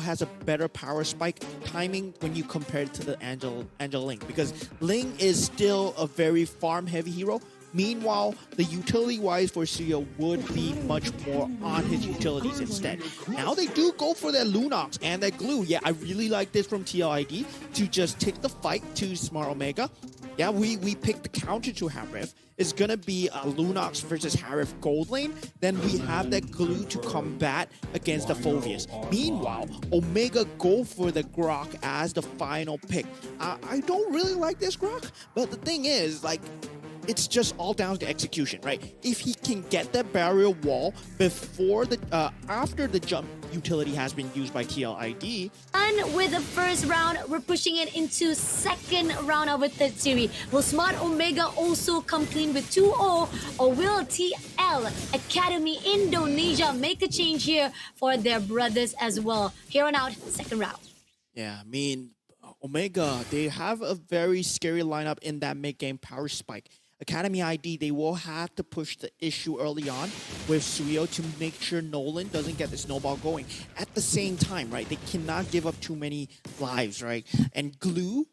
has a better power spike timing when you compare it to the Angel Ling, because Ling is still a very farm heavy hero. Meanwhile, the utility-wise for Suyo would be much more on his utilities instead. Now they do go for their Lunox and their Glue. Yeah, I really like this from TLID to just take the fight to Smart Omega. Yeah, we picked the counter to Harif. It's going to be a Lunox versus Harif gold lane. Then we have that Glue to combat against the Phoveus. Meanwhile, Omega go for the Grok as the final pick. I don't really like this Grok, but the thing is, like, it's just all down to execution, right? If he can get that barrier wall before the after the jump utility has been used by TLID. And with the first round, we're pushing it into second round of a third series. Will Smart Omega also come clean with 2-0, or will TL Academy Indonesia make a change here for their brothers as well? Here on out, second round. Yeah, I mean, Omega, they have a very scary lineup in that mid-game power spike. Academy ID, they will have to push the issue early on with Suyo to make sure Nolan doesn't get the snowball going. At the same time, right, they cannot give up too many lives, right? And Glue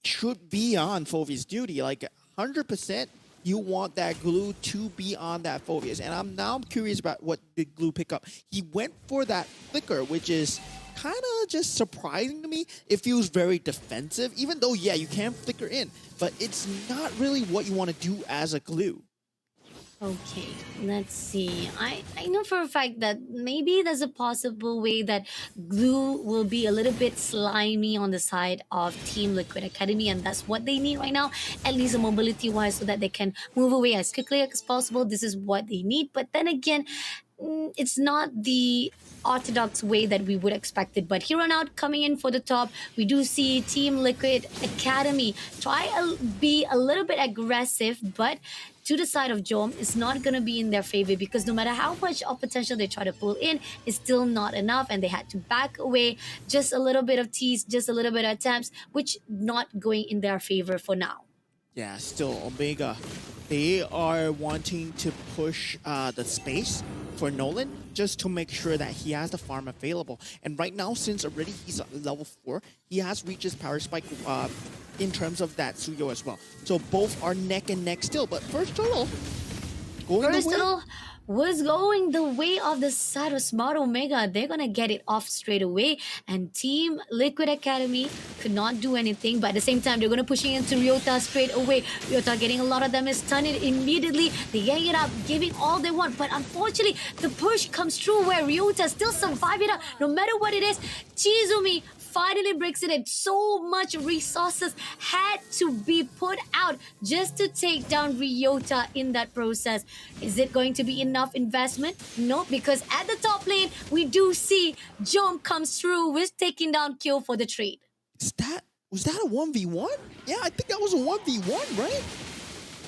should be on Phoveus duty. Like 100%, you want that Glue to be on that Phoveus. And I'm curious about what did Glue pick up. He went for that Flicker, which is kind of just surprising to me. It feels very defensive, even though, yeah, you can flicker in, but it's not really what you want to do as a Glue. Okay, let's see. I know for a fact that maybe there's a possible way that Glue will be a little bit slimy on the side of Team Liquid Academy, and that's what they need right now, at least mobility-wise, so that they can move away as quickly as possible. This is what they need. But then again, it's not the orthodox way that we would expect it. But here on out, coming in for the top, we do see Team Liquid Academy be a little bit aggressive, but to the side of Jom, it's not going to be in their favor, because no matter how much of potential they try to pull in, it's still not enough, and they had to back away. Just a little bit of tease, just a little bit of attempts, which not going in their favor for now. Yeah, still Omega, they are wanting to push the space for Nolan just to make sure that he has the farm available. And right now, since already he's at level 4, he has reached his power spike in terms of that Suyo as well. So both are neck and neck still. But first turtle was going the way of the side of Smart Omega. They're gonna get it off straight away, and Team Liquid Academy could not do anything. But at the same time, they're gonna pushing into Ryota straight away. Ryota getting a lot of damage, stun it immediately. They gang it up, giving all they want. But unfortunately, the push comes through where Ryota still survive it up. No matter what it is, Chizumi finally breaks it in. So much resources had to be put out just to take down Ryota in that process. Is it going to be enough investment? No, because at the top lane, we do see Jom comes through with taking down kill for the trade. Was that a 1v1? Yeah, I think that was a 1v1, right?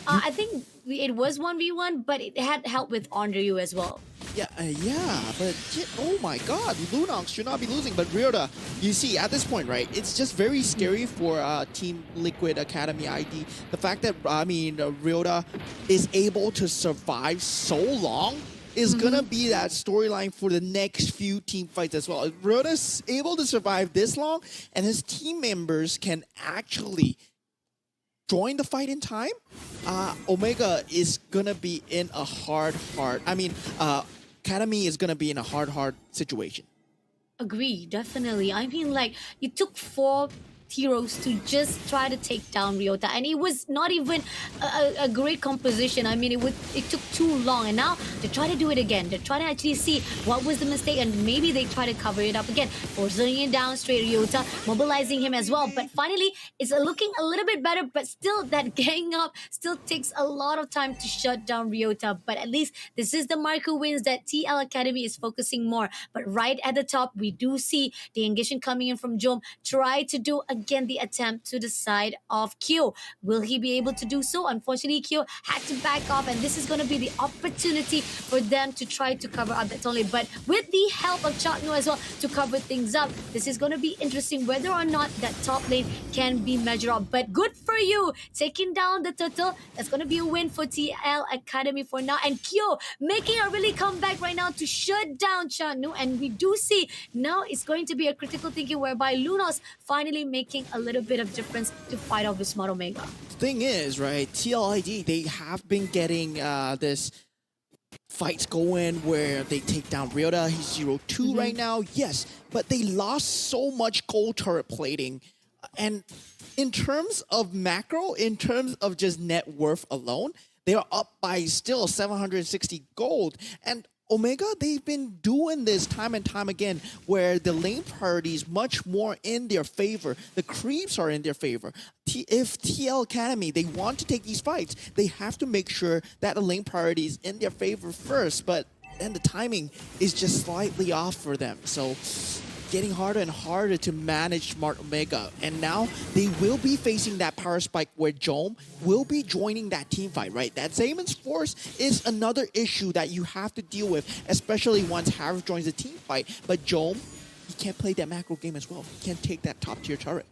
I think it was 1v1, but it had help with Andrew as well. Yeah, but oh my god, Lunox should not be losing. But Ryota, you see, at this point, right, it's just very scary for Team Liquid Academy ID. The fact that, Ryota is able to survive so long is gonna be that storyline for the next few team fights as well. If Ryota's able to survive this long, and his team members can actually join the fight in time, Omega is gonna be in a Academy is gonna be in a hard situation. Agree, definitely. I mean, like, you took 4 heroes to just try to take down Ryota, and it was not even a great composition. I mean, it took too long, and now they try to do it again. They try to actually see what was the mistake, and maybe they try to cover it up again, forcing it down straight. Ryota mobilizing him as well, but finally it's looking a little bit better. But still, that gang up still takes a lot of time to shut down Ryota. But at least this is the Marco wins that TL Academy is focusing more. But right at the top, we do see the engagement coming in from Jom. Try to do a again the attempt to the side of Kyo. Will he be able to do so? Unfortunately, Kyo had to back off, and this is going to be the opportunity for them to try to cover up that only. But with the help of Chatnu as well to cover things up, this is going to be interesting whether or not that top lane can be measured up. But good for you, taking down the turtle. That's going to be a win for TL Academy for now. And Kyo making a really comeback right now to shut down Chatnu. And we do see now it's going to be a critical thinking whereby Lunos finally making a little bit of difference to fight off with Smart Omega. Thing is, right, TLID, they have been getting this fights going where they take down Ryota. He's 0-2 right now, yes, but they lost so much gold turret plating. And in terms of macro, in terms of just net worth alone, they are up by still 760 gold. And Omega, they've been doing this time and time again where the lane priority is much more in their favor. The creeps are in their favor. If TL Academy, they want to take these fights, they have to make sure that the lane priority is in their favor first. But then the timing is just slightly off for them. So getting harder and harder to manage Smart Omega. And now they will be facing that power spike where Jome will be joining that team fight, right? That Zamon's Force is another issue that you have to deal with, especially once Harif joins the team fight. But Jome, he can't play that macro game as well. He can't take that top tier turret.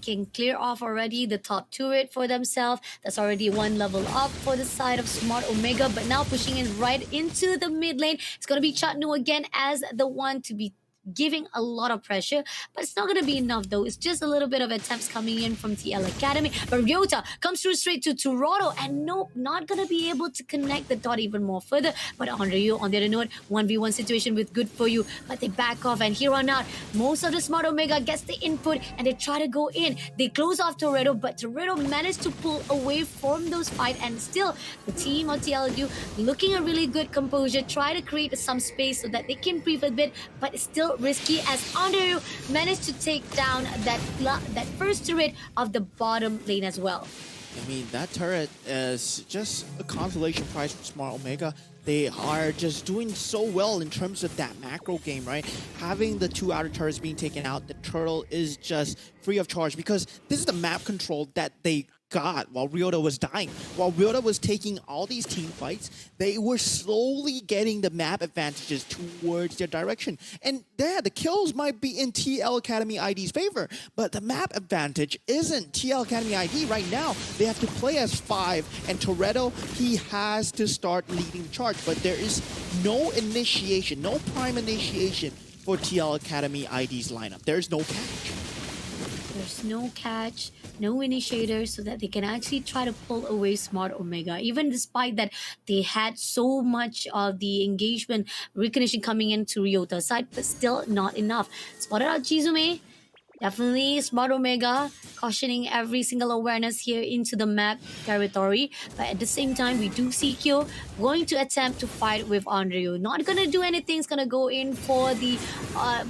Can clear off already the top turret for themselves. That's already one level up for the side of Smart Omega. But now pushing in right into the mid lane. It's going to be Chatnu again as the one to be giving a lot of pressure, but it's not going to be enough though. It's just a little bit of attempts coming in from TL Academy, but Ryota comes through straight to Toronto, and nope, not going to be able to connect the dot even more further. But Andrew, on the other note, 1v1 situation with good for you, but they back off, and here on out, most of the Smart Omega gets the input, and they try to go in. They close off Toretto, but Toretto managed to pull away from those fights, and still, the team of TLU looking a really good composure, try to create some space so that they can breathe a bit, but it's still risky as Andrew managed to take down that first turret of the bottom lane as well. I mean, that turret is just a consolation prize for Smart Omega. They are just doing so well in terms of that macro game, right? Having the two outer turrets being taken out, the turtle is just free of charge because this is the map control that they got while Ryota was dying. While Ryota was taking all these team fights, they were slowly getting the map advantages towards their direction. And yeah, the kills might be in TL Academy ID's favor, but the map advantage isn't TL Academy ID right now. They have to play as 5, and Toretto, he has to start leading the charge, but there is no initiation, no prime initiation for TL Academy ID's lineup. There's no catch. There's no catch, no initiator, so that they can actually try to pull away Smart Omega. Even despite that, they had so much of the engagement recognition coming into Ryota's side, but still not enough. Spotted out Chizume. Definitely Smart Omega cautioning every single awareness here into the map territory. But at the same time, we do see Kyo going to attempt to fight with Andrew. Not going to do anything. It's going to go in for the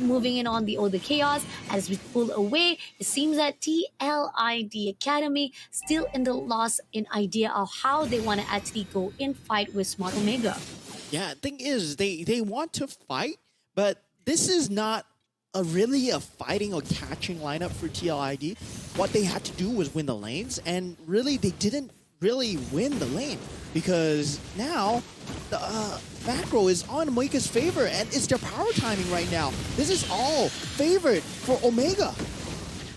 moving in on the Older Chaos. As we pull away, it seems that TLID Academy still in the loss in idea of how they want to actually go in fight with Smart Omega. Yeah, thing is, they want to fight, but this is not really a fighting or catching lineup for TLID. What they had to do was win the lanes, and really they didn't really win the lane because now the macro is on Omega's favor, and it's their power timing right now. This is all favored for Omega.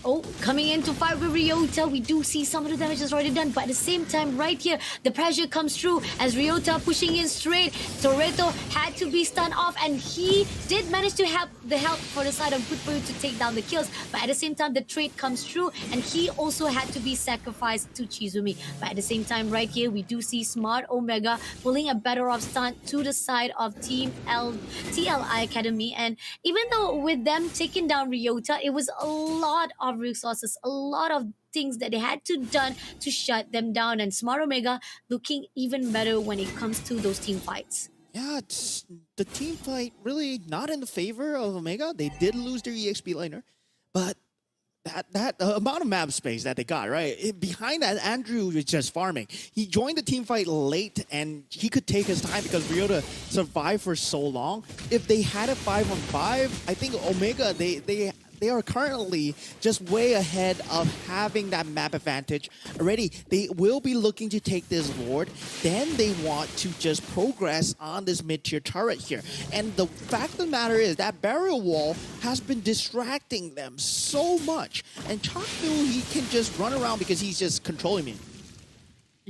Oh, coming in to fight with Ryota, we do see some of the damage is already done, but at the same time, right here, the pressure comes through as Ryota pushing in straight. Toretto had to be stunned off, and he did manage to have the help for the side of Good For You to take down the kills, but at the same time, the trade comes through, and he also had to be sacrificed to Chizumi. But at the same time, right here, we do see Smart Omega pulling a better off stunt to the side of TLI Academy, and even though with them taking down Ryota, it was a lot of resources, a lot of things that they had to done to shut them down, and Smart Omega looking even better when it comes to those team fights. Yeah, it's the team fight really not in the favor of Omega. They did lose their EXP laner, but that amount of map space that they got, right? Behind that, Andrew was just farming. He joined the team fight late, and he could take his time because Ryota survived for so long. If they had a 5-on-5, I think Omega, they They are currently just way ahead of having that map advantage already. They will be looking to take this Lord. Then they want to just progress on this mid-tier turret here. And the fact of the matter is that barrier wall has been distracting them so much. And Chaknu, he can just run around because he's just controlling me.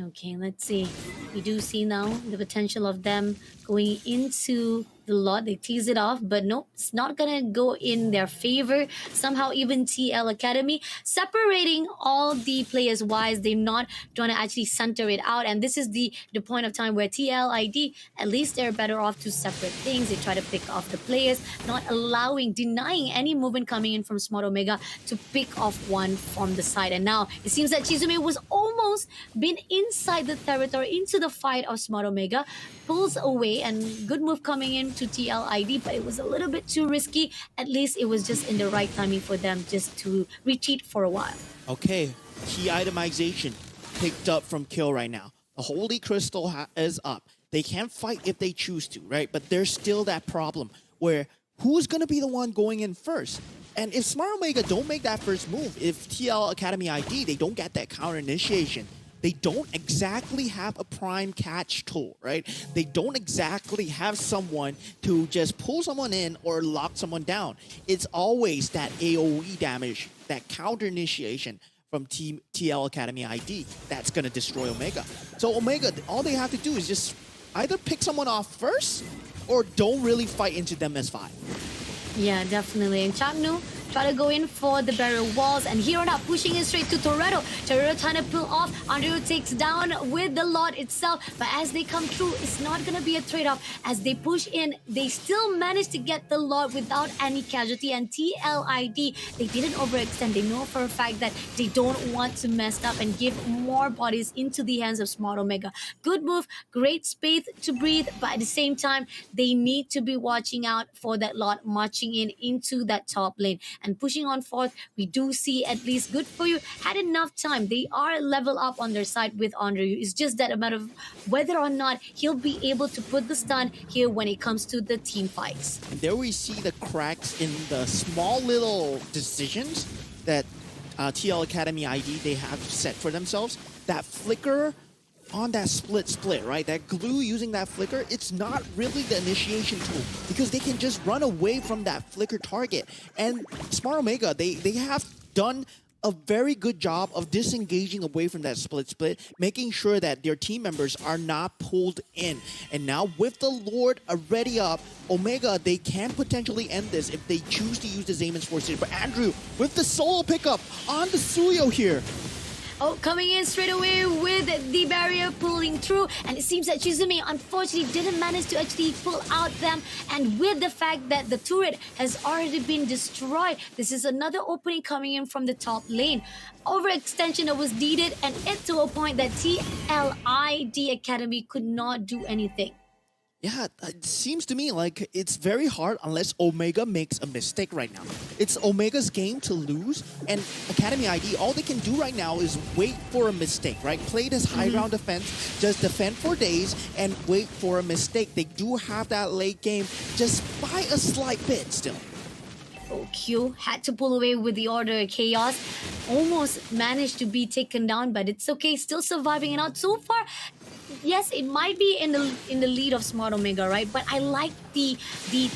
Okay, let's see. We do see now the potential of them going into the lot. They tease it off, but nope, it's not gonna go in their favor. Somehow, even TL Academy separating all the players wise, they're not trying to actually center it out. And this is the point of time where TLID, at least they're better off to separate things. They try to pick off the players, not denying any movement coming in from Smart Omega to pick off one from the side. And now it seems that Chizume was almost been inside the territory, into the fight of Smart Omega, pulls away, and good move coming in to TLID, but it was a little bit too risky. At least it was just in the right timing for them just to retreat for a while. Okay, key itemization picked up from Kill right now. The Holy Crystal is up. They can fight if they choose to, right? But there's still that problem where who's going to be the one going in first? And if Smart Omega don't make that first move, if TL Academy ID, they don't get that counter initiation, they don't exactly have a prime catch tool, right? They don't exactly have someone to just pull someone in or lock someone down. It's always that AoE damage, that counter initiation from TL Academy ID that's going to destroy Omega. So Omega, all they have to do is just either pick someone off first or don't really fight into them as 5. Yeah, definitely. And Chaknu try to go in for the barrier walls, and here on up, pushing in straight to Toretto. Toretto trying to pull off. Andrew takes down with the lot itself, but as they come through, it's not going to be a trade-off. As they push in, they still manage to get the lot without any casualty, and TLID, they didn't overextend. They know for a fact that they don't want to mess up and give more bodies into the hands of Smart Omega. Good move, great space to breathe, but at the same time, they need to be watching out for that lot marching in into that top lane. And pushing on forth, we do see at least good for you. Had enough time. They are level up on their side with Andrew. It's just that a matter of whether or not he'll be able to put the stun here when it comes to the team fights. And there we see the cracks in the small little decisions that TL Academy ID they have set for themselves. That flicker on that split, right? That glue using that flicker, it's not really the initiation tool because they can just run away from that flicker target. And Smart Omega, they have done a very good job of disengaging away from that split, making sure that their team members are not pulled in. And now with the Lord already up, Omega, they can potentially end this if they choose to use the Zamon's Force. But Andrew, with the solo pickup on the Suyo here, Oh, coming in straight away with the barrier pulling through. And it seems that Chizume unfortunately didn't manage to actually pull out them. And with the fact that the turret has already been destroyed, this is another opening coming in from the top lane. Overextension that was needed, and it to a point that TLID Academy could not do anything. Yeah, it seems to me like it's very hard unless Omega makes a mistake right now. It's Omega's game to lose, and Academy ID, all they can do right now is wait for a mistake, right? Play this high ground defense, just defend for days, and wait for a mistake. They do have that late game just by a slight bit still. Oh, Q had to pull away with the Order Chaos. Almost managed to be taken down, but it's okay. Still surviving it out so far. Yes, it might be in the lead of Smart Omega, right? But I like the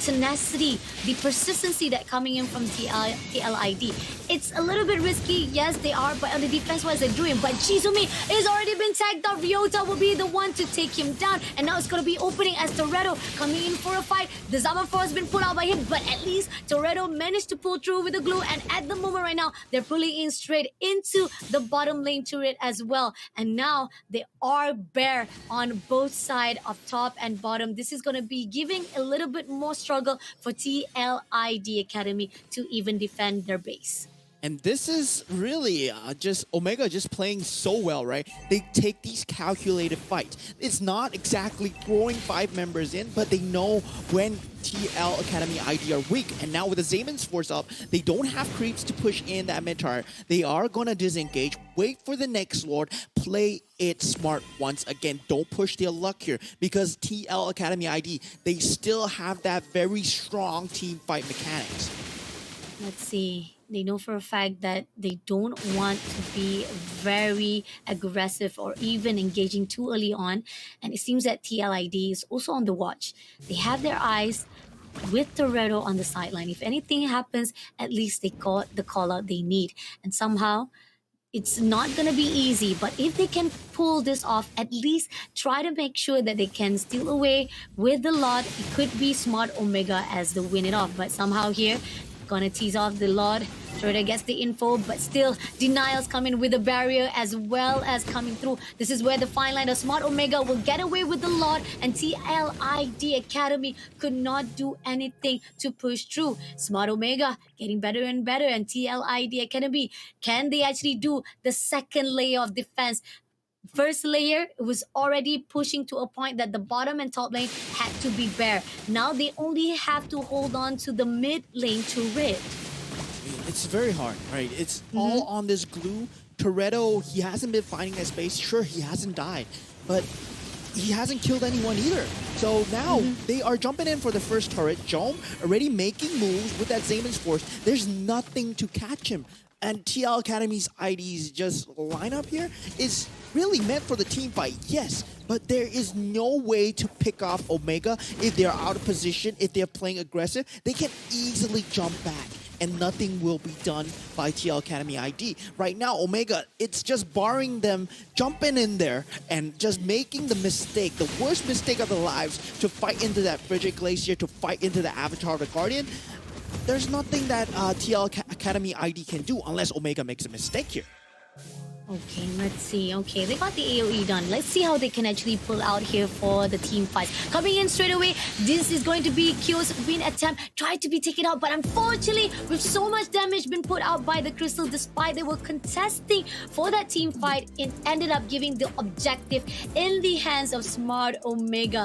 tenacity, the persistency that coming in from TLID. It's a little bit risky, yes, they are, but on the defense-wise, they're doing. But Chizume has already been tagged out. Ryota will be the one to take him down, and now it's going to be opening as Toretto coming in for a fight. The Zaman Force has been pulled out by him, but at least Toretto managed to pull through with the glue, and at the moment right now, they're pulling in straight into the bottom lane turret as well. And now they are bare on both sides of top and bottom. This is going to be giving a little bit more struggle for TLID Academy to even defend their base. And this is really just Omega just playing so well, right? They take these calculated fights. It's not exactly throwing 5 members in, but they know when TL Academy ID are weak. And now with the Zamon's Force up, they don't have creeps to push in that mid-tower. They are going to disengage, wait for the next Lord, play it smart once again. Don't push their luck here because TL Academy ID, they still have that very strong team fight mechanics. Let's see. They know for a fact that they don't want to be very aggressive or even engaging too early on. And it seems that TLID is also on the watch. They have their eyes with Toretto on the sideline. If anything happens, at least they got the call out they need. And somehow, it's not going to be easy, but if they can pull this off, at least try to make sure that they can steal away with the lot. It could be Smart Omega as the win it off, but somehow here, gonna tease off the lot. Schroeder gets the info, but still denials coming with a barrier as well as coming through. This is where the fine line of Smart Omega will get away with the lot, and TLID Academy could not do anything to push through. Smart Omega getting better and better, and TLID Academy, can they actually do the second layer of defense? First layer was already pushing to a point that the bottom and top lane had to be bare. Now they only have to hold on to the mid lane to rid. It's very hard, right? It's all on this glue. Toretto, he hasn't been finding that space. Sure, he hasn't died, but he hasn't killed anyone either. So now they are jumping in for the first turret. Jome already making moves with that Zamon's Force. There's nothing to catch him. And TL Academy's ID's just lineup here is really meant for the team fight, yes, but there is no way to pick off Omega if they're out of position, if they're playing aggressive. They can easily jump back, and nothing will be done by TL Academy ID. Right now, Omega, it's just barring them jumping in there and just making the mistake, the worst mistake of their lives, to fight into that Frigid Glacier, to fight into the Avatar of the Guardian. There's nothing that TL Academy ID can do unless Omega makes a mistake here. Okay, let's see. Okay, they got the AoE done. Let's see how they can actually pull out here for the team fight. Coming in straight away, this is going to be Q's win attempt. Tried to be taken out, but unfortunately, with so much damage been put out by the Crystal, despite they were contesting for that team fight, it ended up giving the objective in the hands of Smart Omega.